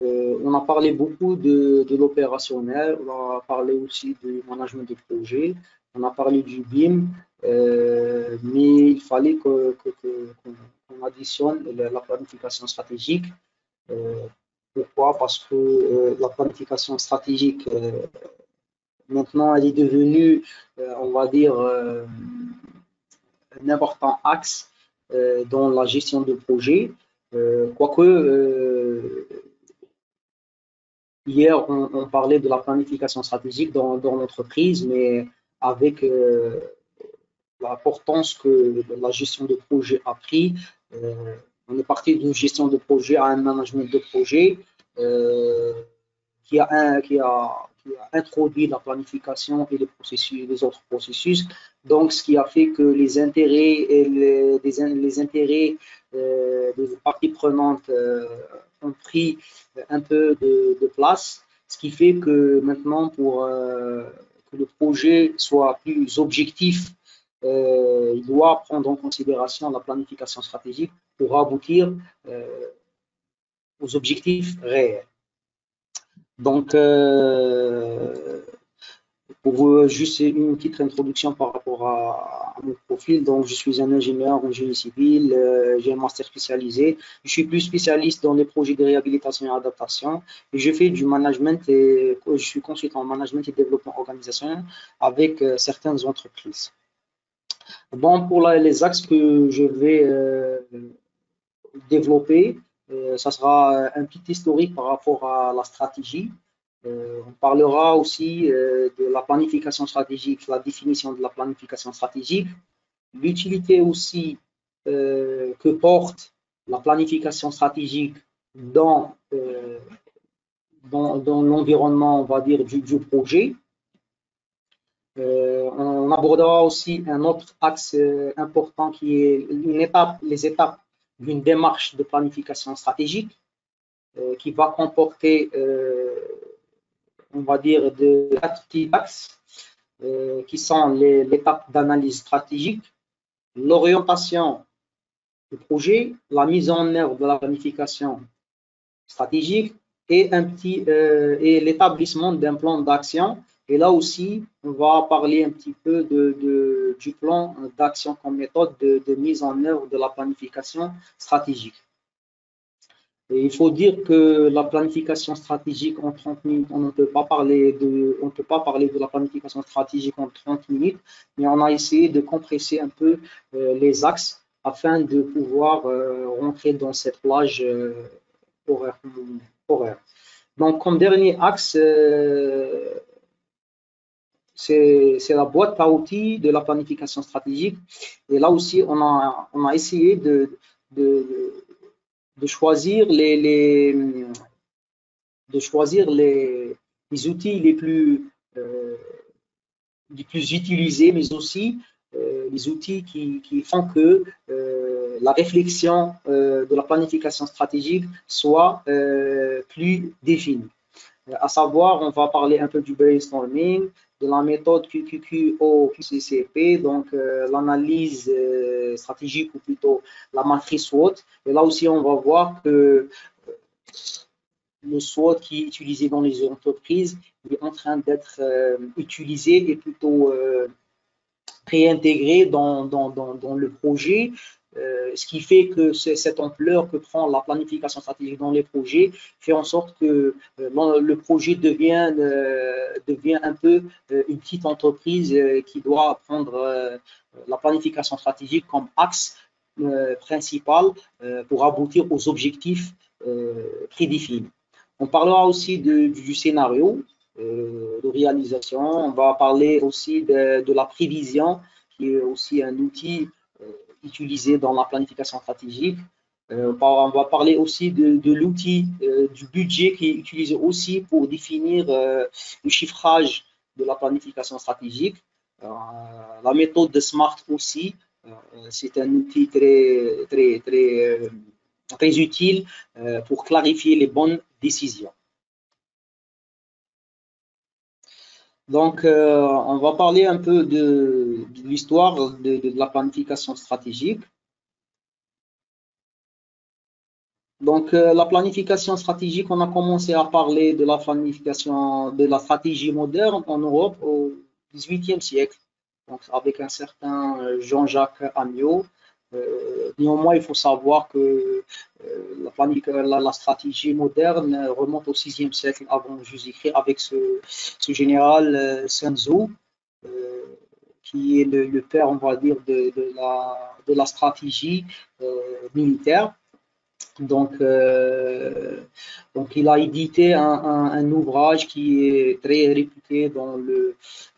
On a parlé beaucoup de l'opérationnel, on a parlé aussi du management de projet, on a parlé du BIM, mais il fallait qu'on additionne la planification stratégique. Euh, Pourquoi? Parce que la planification stratégique, maintenant, elle est devenue, on va dire, un important axe dans la gestion de projet. Quoique, hier, on parlait de la planification stratégique dans l'entreprise, mais avec l'importance que la gestion de projet a pris, on est parti d'une gestion de projet à un management de projet euh, qui a introduit la planification et les autres processus. Donc, ce qui a fait que les intérêts et les intérêts des parties prenantes ont pris un peu de place, ce qui fait que maintenant, pour que le projet soit plus objectif, il doit prendre en considération la planification stratégique pour aboutir aux objectifs réels. Donc, pour juste une petite introduction par rapport à mon profil, donc je suis un ingénieur en génie civil, j'ai un master spécialisé, je suis plus spécialiste dans les projets de réhabilitation et adaptation, et je fais du management et je suis consultant en management et développement organisationnel avec certaines entreprises. Bon, pour les axes que je vais développer, ça sera un petit historique par rapport à la stratégie. On parlera aussi de la planification stratégique, la définition de la planification stratégique, l'utilité aussi que porte la planification stratégique dans l'environnement, on va dire, du projet. On abordera aussi un autre axe important qui est les étapes d'une démarche de planification stratégique qui va comporter, on va dire, de 4 petits axes qui sont l'étape d'analyse stratégique, l'orientation du projet, la mise en œuvre de la planification stratégique et l'établissement d'un plan d'action. Et là aussi, on va parler un petit peu du plan d'action comme méthode de mise en œuvre de la planification stratégique. Et il faut dire que la planification stratégique en 30 minutes, on ne peut pas parler de la planification stratégique en 30 minutes, mais on a essayé de compresser un peu les axes afin de pouvoir rentrer dans cette plage horaire. Donc, comme dernier axe, c'est la boîte à outils de la planification stratégique. Et là aussi, on a essayé de choisir les outils les plus utilisés, mais aussi les outils qui font que la réflexion de la planification stratégique soit plus définie. À savoir, on va parler un peu du brainstorming, de la méthode QQO-QCCP, donc l'analyse stratégique ou plutôt la matrice SWOT. Et là aussi, on va voir que le SWOT qui est utilisé dans les entreprises est en train d'être utilisé et plutôt réintégré dans le projet, ce qui fait que cette ampleur que prend la planification stratégique dans les projets fait en sorte que le projet devient un peu une petite entreprise qui doit prendre la planification stratégique comme axe principal pour aboutir aux objectifs prédéfinis. On parlera aussi du scénario de réalisation. On va parler aussi de la prévision, qui est aussi un outil utilisé dans la planification stratégique. On va parler aussi de l'outil du budget qui est utilisé aussi pour définir le chiffrage de la planification stratégique. La méthode de SMART aussi, c'est un outil très utile pour clarifier les bonnes décisions. Donc, on va parler un peu de l'histoire de la planification stratégique. Donc, la planification stratégique, on a commencé à parler de la planification, de la stratégie moderne en Europe au XVIIIe siècle, donc avec un certain Jean-Jacques Amiot. Néanmoins, il faut savoir que la stratégie moderne remonte au VIe siècle avant Jésus-Christ avec ce général Sun Tzu, euh, qui est le père, on va dire, de la stratégie militaire. Donc, il a édité un ouvrage qui est très réputé dans le,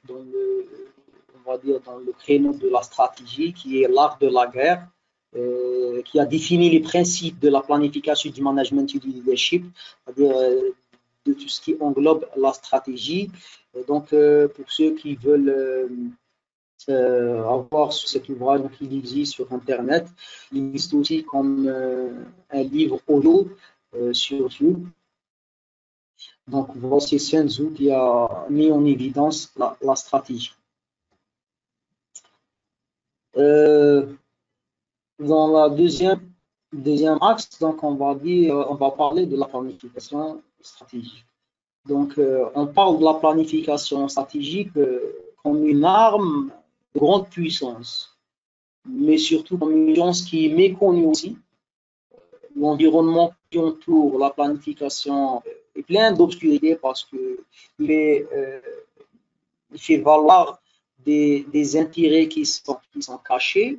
on va dire, dans le créneau de la stratégie, qui est l'art de la guerre, qui a défini les principes de la planification du management et du leadership, c'est-à-dire de tout ce qui englobe la stratégie. Et donc, pour ceux qui veulent avoir cet ouvrage, donc il existe sur Internet. Il existe aussi comme un livre audio sur YouTube. Donc voici Sun Tzu qui a mis en évidence la stratégie. Dans la deuxième axe, donc on va parler de la planification stratégique. Donc on parle de la planification stratégique comme une arme de grande puissance, mais surtout comme une puissance qui est méconnue aussi. L'environnement qui entoure la planification est plein d'obscurité parce qu'il fait valoir des intérêts qui sont cachés,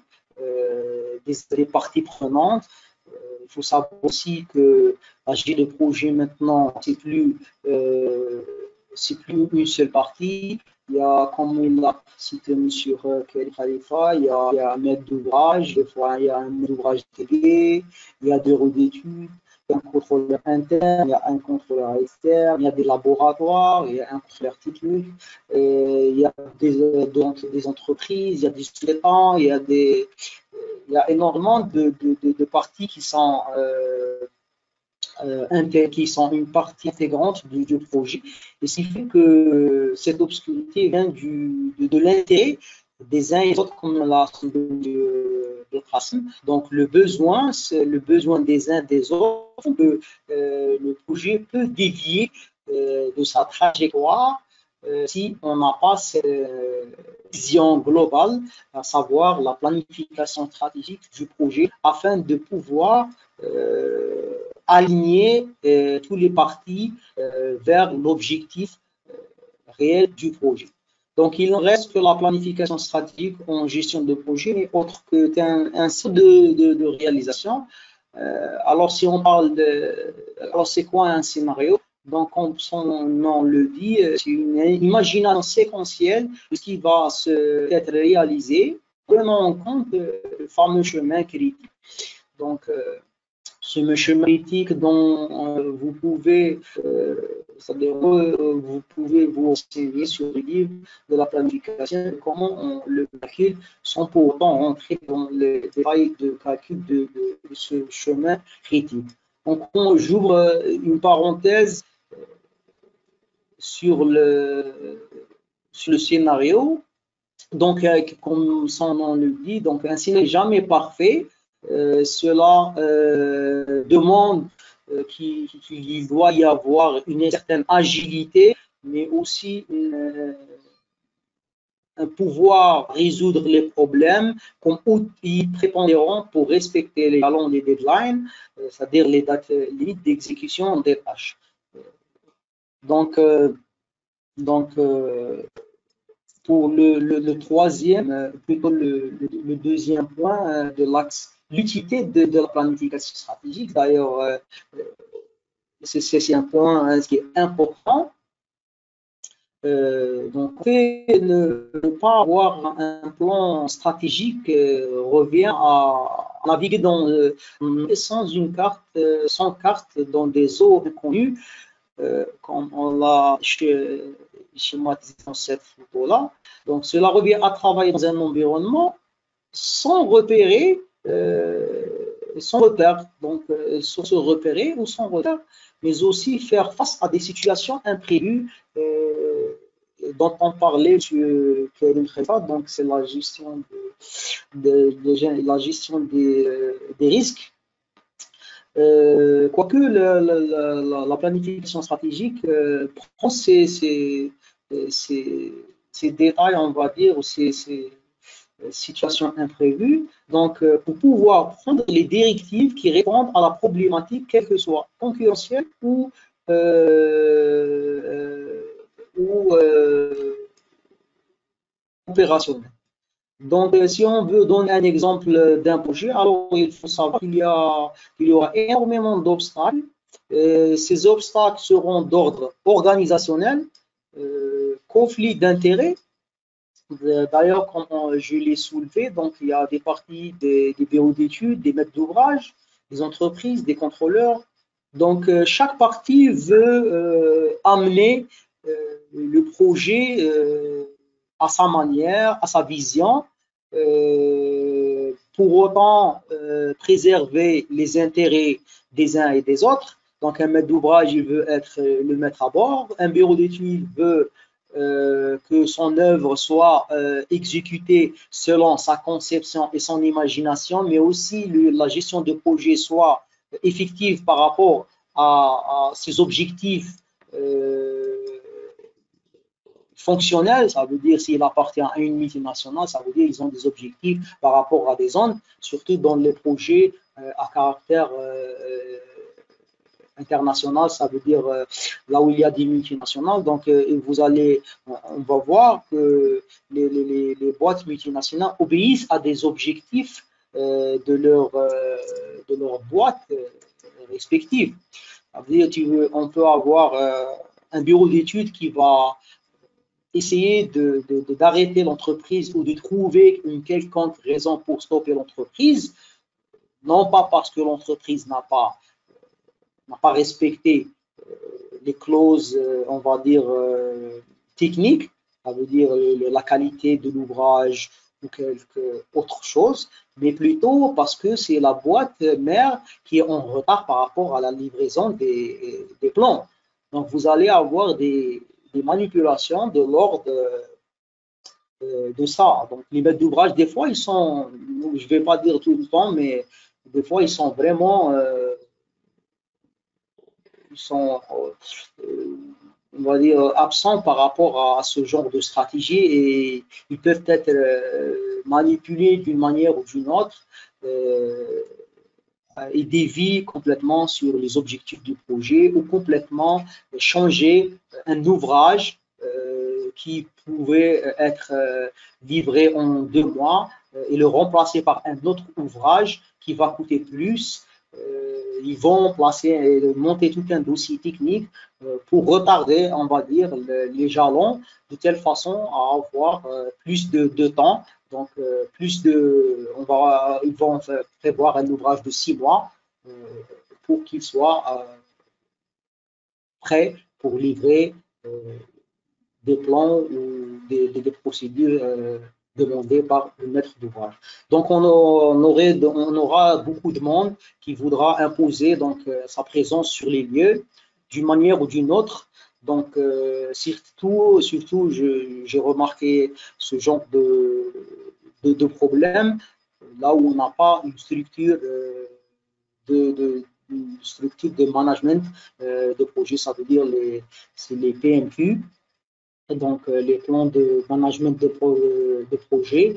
des parties prenantes. Il faut savoir aussi que la gestion de projet maintenant, c'est plus une seule partie. Il y a, comme il l'a cité M. Khalifa, il y a un maître d'ouvrage, des fois il y a un maître d'ouvrage délégué, il y a des d'études, il y a un contrôleur interne, il y a un contrôleur externe, il y a des laboratoires, il y a un contrôleur technique, il y a des entreprises, il y a des sous-traitants, il y a énormément de parties qui sont une partie intégrante du projet. Et ce qui fait que cette obscurité vient de l'intérêt des uns et des autres, comme l'a souligné Qasim. Donc, le besoin des uns des autres, le projet peut dévier de sa trajectoire si on n'a pas cette vision globale, à savoir la planification stratégique du projet, afin de pouvoir aligner tous les parties vers l'objectif réel du projet. Donc, il ne reste que la planification stratégique en gestion de projet, mais autre qu'un cycle de réalisation. Alors, si on parle alors c'est quoi un scénario? Donc, comme son nom le dit, c'est une imagination séquentielle de ce qui va être réalisé, prenant en compte le fameux chemin critique. Donc, ce chemin critique dont vous pouvez vous renseigner sur les livres de la planification, comment on le calcule sans pour autant rentrer dans les détails de calcul de ce chemin critique. Donc, j'ouvre une parenthèse sur le scénario. Donc, comme son nom le dit, donc un scénario n'est jamais parfait. Cela demande qu'il doit y avoir une certaine agilité, mais aussi un pouvoir résoudre les problèmes comme outil prépondérant pour respecter les jalons des deadlines, c'est-à-dire les dates limites d'exécution des tâches. Donc pour le troisième, plutôt le deuxième point de l'axe, l'utilité de la planification stratégique. D'ailleurs, c'est un point qui est important. Donc, ne pas avoir un plan stratégique revient à naviguer sans une carte, sans carte dans des eaux inconnues, comme on l'a schématisé dans cette photo-là. Donc, cela revient à travailler dans un environnement sans repérer, sans repère, donc sans se repérer ou sans repère, mais aussi faire face à des situations imprévues dont on parlait sur Karim Khefa, donc c'est la gestion, la gestion des risques. Quoique la planification stratégique prend ces détails, on va dire, ou ces situations imprévues, donc pour pouvoir prendre les directives qui répondent à la problématique, quelle que soit concurrentielle euh, ou opérationnelle. Donc, si on veut donner un exemple d'un projet, alors il faut savoir qu'il y aura énormément d'obstacles. Ces obstacles seront d'ordre organisationnel, conflit d'intérêts. D'ailleurs, comme je l'ai soulevé, donc il y a des parties des bureaux d'études, des maîtres d'ouvrage, des entreprises, des contrôleurs. Donc, chaque partie veut amener le projet à sa manière, à sa vision, pour autant préserver les intérêts des uns et des autres. Donc, un maître d'ouvrage, il veut être le maître à bord. Un bureau d'études veut que son œuvre soit exécutée selon sa conception et son imagination, mais aussi la gestion de projet soit effective par rapport à ses objectifs fonctionnels. Ça veut dire s'il appartient à une multinationale, ça veut dire qu'ils ont des objectifs par rapport à des zones, surtout dans les projets à caractère international, ça veut dire là où il y a des multinationales. Donc, on va voir que les boîtes multinationales obéissent à des objectifs de leur boîte respective. Ça veut dire on peut avoir un bureau d'études qui va essayer d'arrêter l'entreprise ou de trouver une quelconque raison pour stopper l'entreprise, non pas parce que l'entreprise n'a pas respecté les clauses, on va dire, techniques, ça veut dire la qualité de l'ouvrage ou quelque autre chose, mais plutôt parce que c'est la boîte mère qui est en retard par rapport à la livraison des plans. Donc, vous allez avoir des manipulations de l'ordre de ça. Donc, les maîtres d'ouvrage, des fois, ils sont, je ne vais pas dire tout le temps, mais des fois, ils sont vraiment sont, on va dire, absents par rapport à ce genre de stratégie et ils peuvent être manipulés d'une manière ou d'une autre et dévient complètement sur les objectifs du projet ou complètement changer un ouvrage qui pouvait être livré en 2 mois et le remplacer par un autre ouvrage qui va coûter plus. Ils vont monter tout un dossier technique pour retarder, on va dire, les jalons de telle façon à avoir plus de temps. Donc, ils vont prévoir un ouvrage de 6 mois pour qu'il soit prêt pour livrer des plans ou des procédures demandées par le maître d'ouvrage. Donc, on aura beaucoup de monde qui voudra imposer donc, sa présence sur les lieux d'une manière ou d'une autre. Donc, surtout j'ai remarqué ce genre de problème là où on n'a pas une structure de management de projet, ça veut dire c'est les PMQ, donc les plans de management de projet,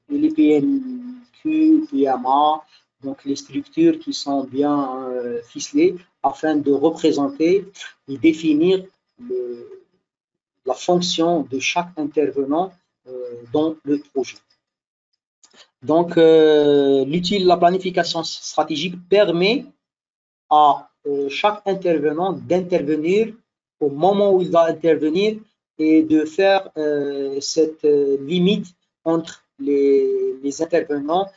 les PMQ, PMA, donc les structures qui sont bien ficelées afin de représenter et définir la fonction de chaque intervenant dans le projet. Donc, la planification stratégique permet à chaque intervenant d'intervenir au moment où il va intervenir et de faire cette limite entre les intervenants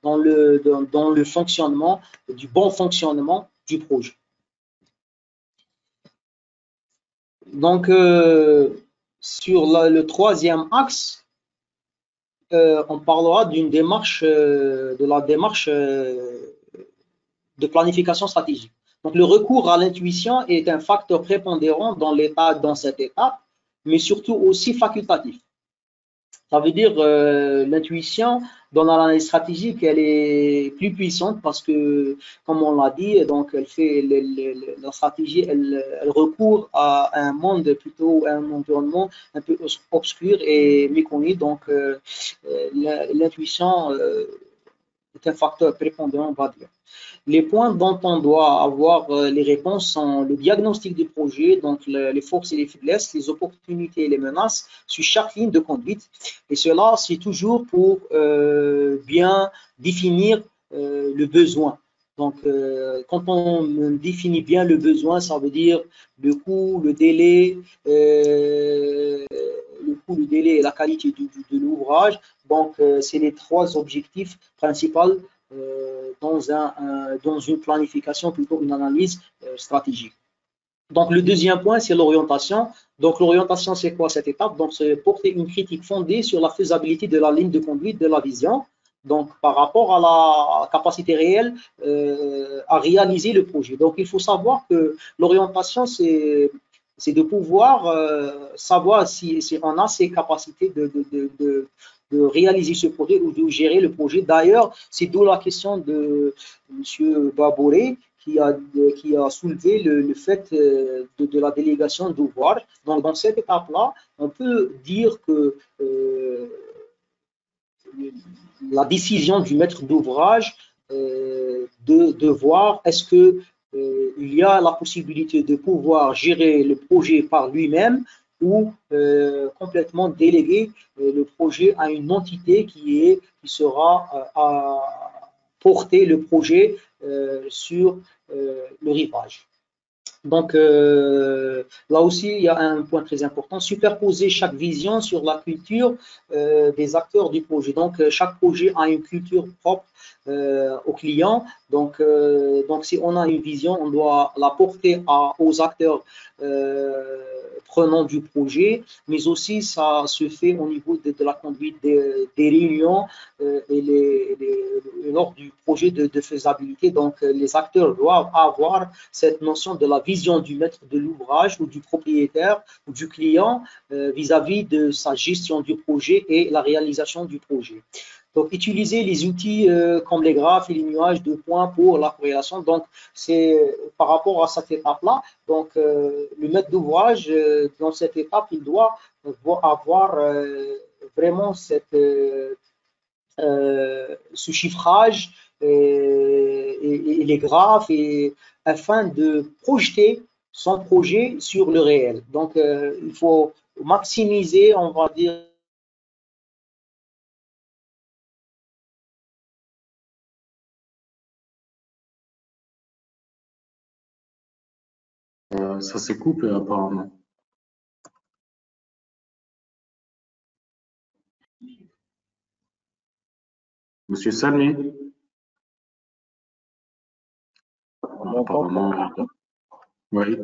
dans le fonctionnement, du bon fonctionnement du projet. Donc, sur le troisième axe, on parlera d'une démarche, de la démarche de planification stratégique. Donc, le recours à l'intuition est un facteur prépondérant dans cette étape, mais surtout aussi facultatif. Ça veut dire l'intuition dans l'analyse stratégique, elle est plus puissante parce que, comme on l'a dit, donc elle fait la stratégie, elle recourt à un monde plutôt, à un environnement un peu obscur et méconnu. Donc l'intuition est un facteur prépondérant, on va dire. Les points dont on doit avoir les réponses sont le diagnostic du projet, donc les forces et les faiblesses, les opportunités et les menaces sur chaque ligne de conduite. Et cela, c'est toujours pour bien définir le besoin. Donc, quand on définit bien le besoin, ça veut dire le coût, le délai, et la qualité de l'ouvrage. Donc, c'est les trois objectifs principaux dans une planification, plutôt une analyse stratégique. Donc, le deuxième point, c'est l'orientation. Donc, l'orientation, c'est quoi cette étape? Donc, c'est porter une critique fondée sur la faisabilité de la ligne de conduite de la vision. Donc, par rapport à la capacité réelle à réaliser le projet. Donc, il faut savoir que l'orientation, c'est de pouvoir savoir si on a ces capacités de réaliser ce projet ou de gérer le projet. D'ailleurs, c'est d'où la question de M. Baboré qui a soulevé le fait de la délégation d'ouvrage. Donc, dans cette étape-là, on peut dire que la décision du maître d'ouvrage de voir est-ce que il y a la possibilité de pouvoir gérer le projet par lui-même ou complètement déléguer le projet à une entité qui sera à porter le projet sur le rivage. Donc, là aussi, il y a un point très important, superposer chaque vision sur la culture des acteurs du projet. Donc, chaque projet a une culture propre au client. Donc, si on a une vision, on doit la porter aux acteurs prenants du projet, mais aussi ça se fait au niveau de la conduite des réunions et lors du projet de faisabilité. Donc, les acteurs doivent avoir cette notion de la vision du maître de l'ouvrage ou du propriétaire ou du client vis-à-vis de sa gestion du projet et la réalisation du projet. Donc, utiliser les outils comme les graphes et les nuages de points pour la corrélation. Donc, c'est par rapport à cette étape-là. Donc, le maître d'ouvrage, dans cette étape, il doit avoir vraiment ce chiffrage et les graphes afin de projeter son projet sur le réel. Donc, il faut maximiser, on va dire, ça s'est coupé apparemment. Monsieur Salmi? Apparemment, oui.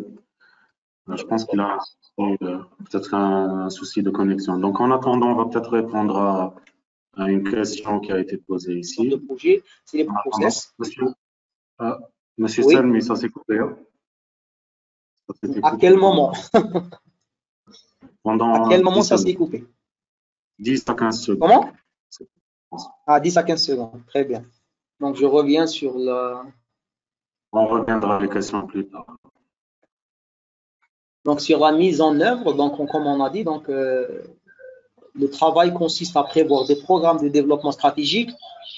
Je pense qu'il a peut-être un souci de connexion. Donc, en attendant, on va peut-être répondre à une question qui a été posée ici. Le projet, c'est les process. Monsieur oui. Salmi, ça s'est coupé. Hein? À quel moment? À quel moment ça s'est coupé? 10 à 15 secondes. Comment? 10 à 15 secondes. Très bien. Donc, je reviens sur la... On reviendra à les questions plus tard. Donc, sur la mise en œuvre, donc, comme on a dit, donc, le travail consiste à prévoir des programmes de développement stratégique,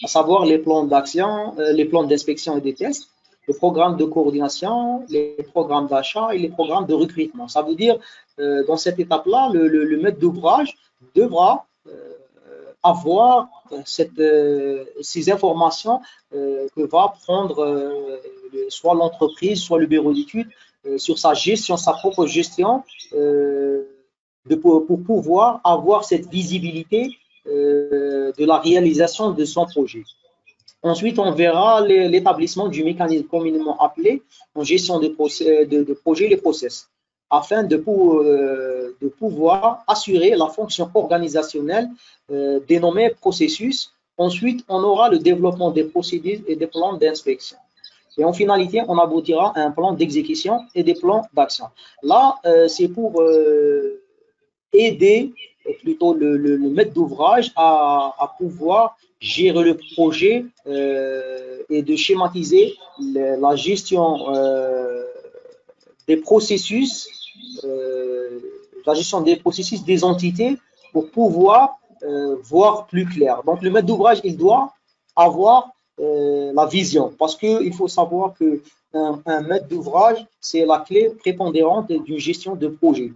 à savoir les plans d'action, les plans d'inspection et des tests, les programmes de coordination, les programmes d'achat et les programmes de recrutement. Ça veut dire, dans cette étape-là, le maître d'ouvrage devra avoir ces informations que va prendre soit l'entreprise, soit le bureau d'études sur sa gestion, sa propre gestion, pour pouvoir avoir cette visibilité de la réalisation de son projet. Ensuite, on verra l'établissement du mécanisme communément appelé en gestion de projet, les process, afin de pouvoir assurer la fonction organisationnelle dénommée processus. Ensuite, on aura le développement des procédures et des plans d'inspection. Et en finalité, on aboutira à un plan d'exécution et des plans d'action. Là, c'est pour aider plutôt le maître d'ouvrage à pouvoir gérer le projet et de schématiser la gestion des processus, la gestion des processus des entités pour pouvoir voir plus clair. Donc, le maître d'ouvrage, il doit avoir la vision parce qu'il faut savoir qu'un maître d'ouvrage, c'est la clé prépondérante d'une gestion de projet.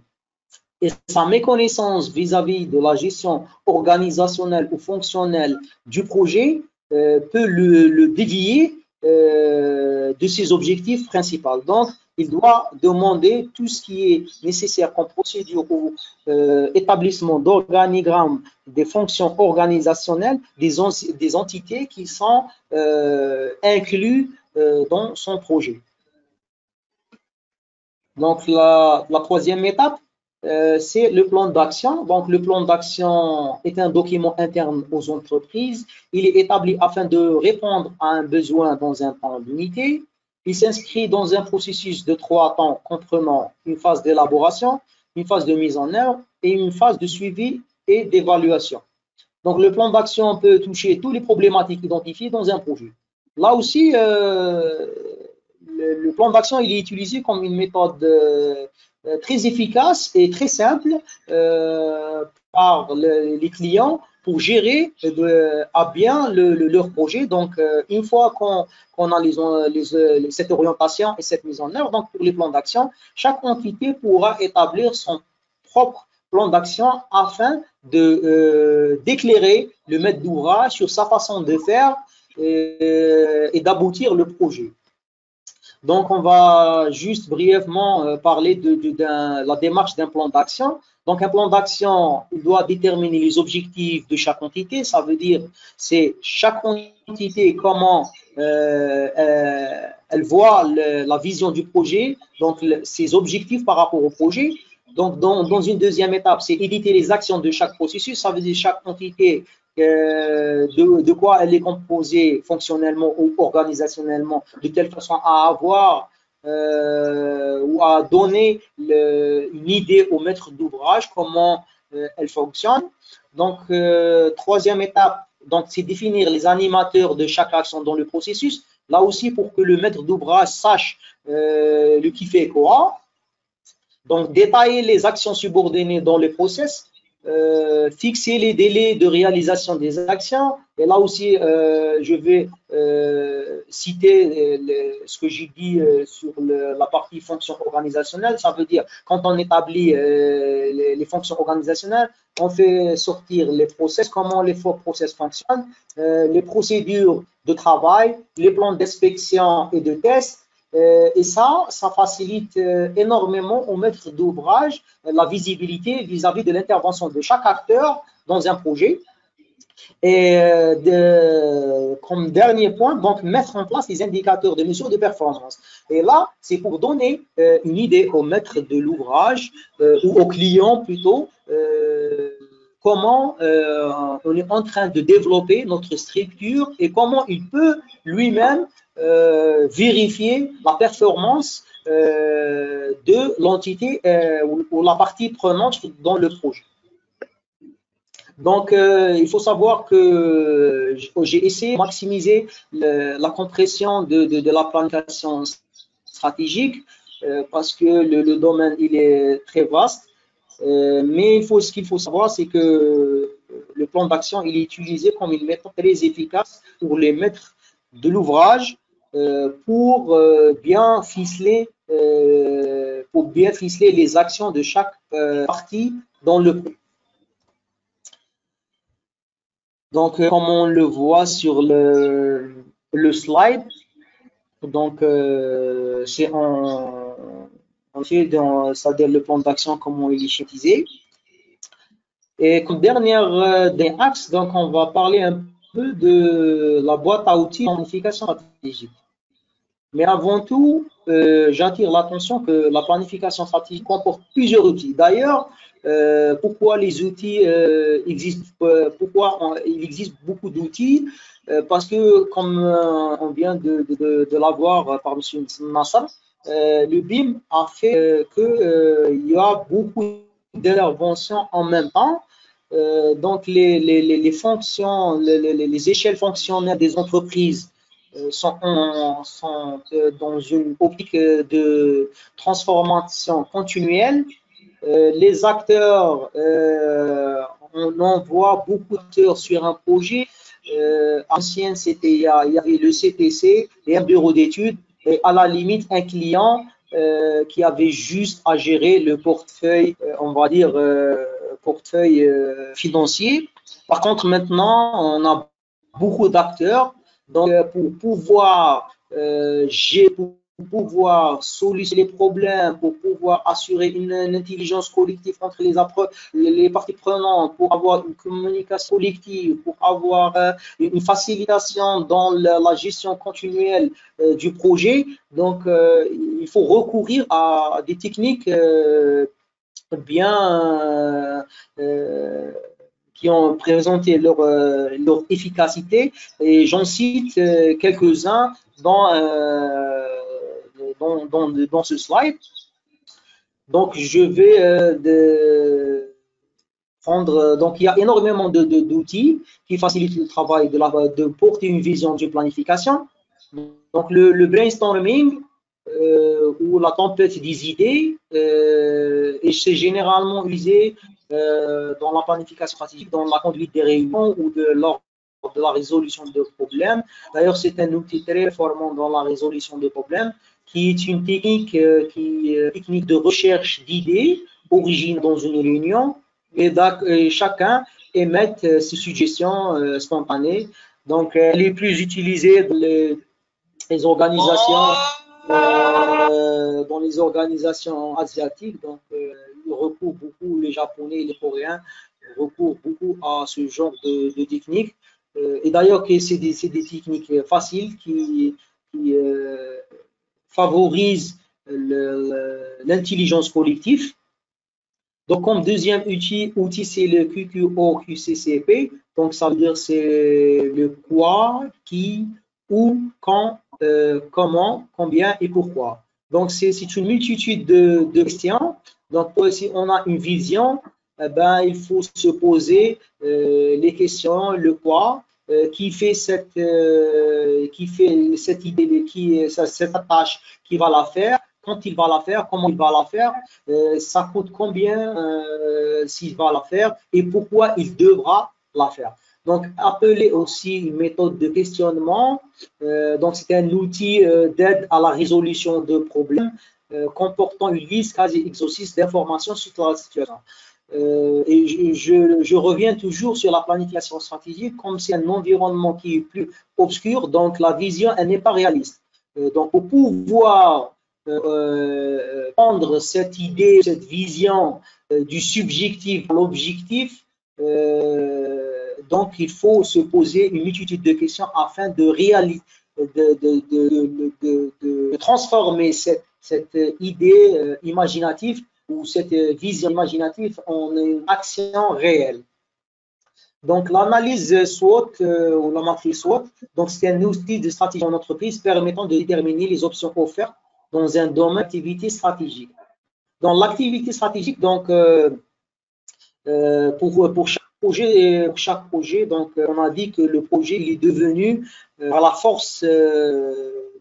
Et sa méconnaissance vis-à-vis de la gestion organisationnelle ou fonctionnelle du projet peut le dévier de ses objectifs principaux. Donc, il doit demander tout ce qui est nécessaire comme procédure ou établissement d'organigramme des fonctions organisationnelles des entités qui sont incluses dans son projet. Donc, la troisième étape, c'est le plan d'action. Donc, le plan d'action est un document interne aux entreprises. Il est établi afin de répondre à un besoin dans un temps limité. Il s'inscrit dans un processus de 3 temps comprenant une phase d'élaboration, une phase de mise en œuvre et une phase de suivi et d'évaluation. Donc, le plan d'action peut toucher toutes les problématiques identifiées dans un projet. Là aussi, le plan d'action, il est utilisé comme une méthode très efficace et très simple par les clients pour gérer à bien leur projet. Donc, une fois qu'on a cette orientation et cette mise en œuvre, donc pour les plans d'action, chaque entité pourra établir son propre plan d'action afin d'éclairer le maître d'ouvrage sur sa façon de faire et d'aboutir le projet. Donc, on va juste brièvement parler de la démarche d'un plan d'action. Donc, un plan d'action, il doit déterminer les objectifs de chaque entité. Ça veut dire, c'est chaque entité, comment elle voit la vision du projet, donc ses objectifs par rapport au projet. Donc, dans une deuxième étape, c'est éditer les actions de chaque processus. Ça veut dire chaque entité, de quoi elle est composée fonctionnellement ou organisationnellement, de telle façon à avoir ou à donner une idée au maître d'ouvrage comment elle fonctionne. Donc, troisième étape, donc c'est définir les animateurs de chaque action dans le processus. Là aussi, pour que le maître d'ouvrage sache le qui fait quoi. Donc, détailler les actions subordonnées dans le process, fixer les délais de réalisation des actions. Et là aussi, je vais citer ce que j'ai dit sur la partie fonction organisationnelle. Ça veut dire, quand on établit les fonctions organisationnelles, on fait sortir les process, comment les process fonctionnent, les procédures de travail, les plans d'inspection et de test. Et ça facilite énormément au maître d'ouvrage la visibilité vis-à-vis de l'intervention de chaque acteur dans un projet. Et comme dernier point, donc mettre en place les indicateurs de mesure de performance. Et là, c'est pour donner une idée au maître de l'ouvrage ou au client plutôt comment on est en train de développer notre structure et comment il peut lui-même vérifier la performance de l'entité ou la partie prenante dans le projet. Donc, il faut savoir que j'ai essayé de maximiser la compression de la planification stratégique parce que le domaine il est très vaste. Mais ce qu'il faut savoir, c'est que le plan d'action il est utilisé comme une méthode très efficace pour les maîtres de l'ouvrage pour bien ficeler les actions de chaque partie dans le projet. Donc, comme on le voit sur le slide, donc c'est c'est-à-dire le plan d'action, comment il est schématisé. Et comme dernier axe, donc on va parler un peu de la boîte à outils de planification stratégique. Mais avant tout, j'attire l'attention que la planification stratégique comporte plusieurs outils. D'ailleurs, pourquoi les outils existent, pourquoi il existe beaucoup d'outils parce que, comme on vient de l'avoir par M. Nassar, le BIM a fait qu'il y a beaucoup d'intervention en même temps. Donc, les fonctions, les échelles fonctionnelles des entreprises sont dans une optique de transformation continuelle. Les acteurs, on envoie beaucoup d'acteurs sur un projet. Ancien, il y avait le CTC et un bureau d'études, et à la limite, un client qui avait juste à gérer le portefeuille, on va dire, portefeuille financier. Par contre, maintenant, on a beaucoup d'acteurs. Donc, pour pouvoir solutionner les problèmes, pour pouvoir assurer une intelligence collective entre les parties prenantes, pour avoir une communication collective, pour avoir une facilitation dans la gestion continuelle du projet. Donc, il faut recourir à des techniques bien qui ont présenté leur efficacité, et j'en cite quelques-uns dans ce slide. Donc, je vais prendre. Donc, il y a énormément d'outils qui facilitent le travail de porter une vision de planification. Donc, le brainstorming ou la tempête des idées, et c'est généralement usé dans la planification stratégique, dans la conduite des réunions ou lors de la résolution de problèmes. D'ailleurs, c'est un outil très performant dans la résolution de problèmes, qui est une technique, technique de recherche d'idées originales dans une réunion, et chacun émet ses suggestions spontanées. Donc, les plus utilisées dans les organisations asiatiques. Donc, ils recourent beaucoup, les Japonais et les Coréens recourent beaucoup à ce genre de techniques. Et d'ailleurs, c'est des techniques faciles qui favorisent l'intelligence collective. Donc, comme deuxième outil, c'est le QQO-QCCP. Donc, ça veut dire c'est le quoi, qui, où, quand, comment, combien et pourquoi. Donc, c'est une multitude de questions. Donc, si on a une vision, il faut se poser les questions, le quoi, qui fait cette idée, cette tâche, qui va la faire, quand il va la faire, comment il va la faire, ça coûte combien s'il va la faire et pourquoi il devra la faire. Donc, appeler aussi une méthode de questionnement. Donc, c'est un outil d'aide à la résolution de problèmes comportant une liste quasi exhaustive d'informations sur la situation. Et je reviens toujours sur la planification stratégique, comme c'est un environnement qui est plus obscur, donc la vision, elle n'est pas réaliste. Donc, pour pouvoir prendre cette idée, cette vision du subjectif à l'objectif, donc il faut se poser une multitude de questions afin de transformer cette idée imaginative ou cette vision imaginative en une action réelle. Donc, l'analyse SWOT ou la matrice SWOT, donc c'est un outil de stratégie en entreprise permettant de déterminer les options offertes dans un domaine d'activité stratégique. Dans l'activité stratégique, donc pour chaque projet, donc on a dit que le projet il est devenu à la force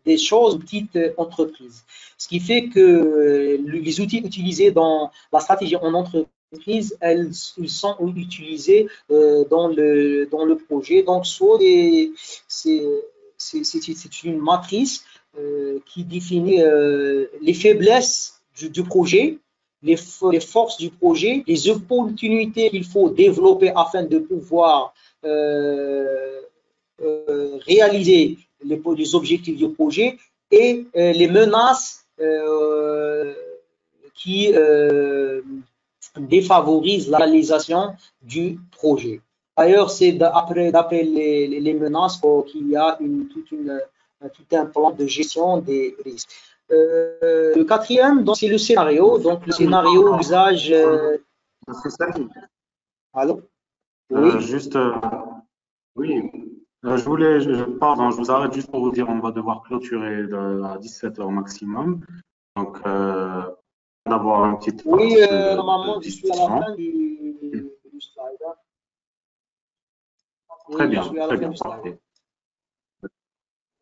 des choses, petite entreprise. Ce qui fait que les outils utilisés dans la stratégie en entreprise, ils sont utilisés dans le projet. Donc, soit c'est une matrice qui définit les faiblesses du projet, les forces du projet, les opportunités qu'il faut développer afin de pouvoir réaliser les objectifs du projet, et les menaces qui défavorisent la réalisation du projet. D'ailleurs, c'est d'après les menaces qu'il y a tout un plan de gestion des risques. Le quatrième, c'est le scénario. Donc, le scénario, usage. C'est ça. Allô? Oui. Oui. Pardon, je vous arrête juste pour vous dire, on va devoir clôturer à 17h maximum. Donc, d'avoir une petite Oui, partie normalement, de je suis à la discussion. fin du slide. Très Oui, je bien, suis à la très fin bien, du slide. parfait.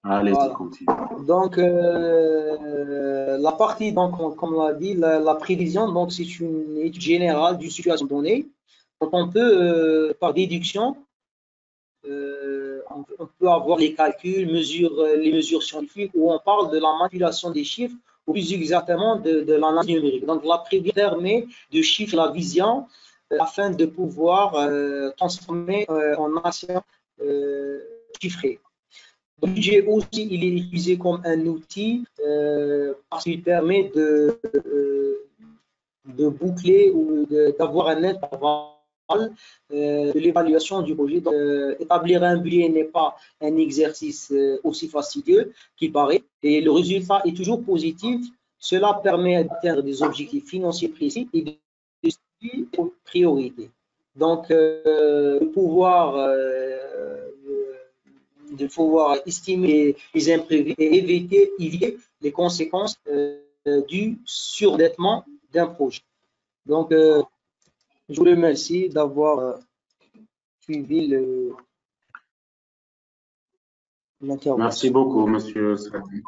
Allez-y, Voilà. continue. Donc, la partie, donc, comme on l'a dit, la prévision, donc, c'est une étude générale d'une situation donnée. Donc, on peut, par déduction, on peut avoir les calculs, les mesures scientifiques où on parle de la manipulation des chiffres ou plus exactement de l'analyse numérique. Donc, la prévision permet de chiffrer la vision afin de pouvoir transformer en action chiffrée. Le budget aussi, il est utilisé comme un outil parce qu'il permet de boucler ou d'avoir un intervalle de l'évaluation du projet. Donc, établir un budget n'est pas un exercice aussi fastidieux qu'il paraît et le résultat est toujours positif. Cela permet d'atteindre des objectifs financiers précis et de suivre aux priorités. Donc, de pouvoir estimer les imprévus et éviter les conséquences du surendettement d'un projet. Donc, je vous remercie d'avoir suivi Merci l'intervention. beaucoup, Monsieur Sadi.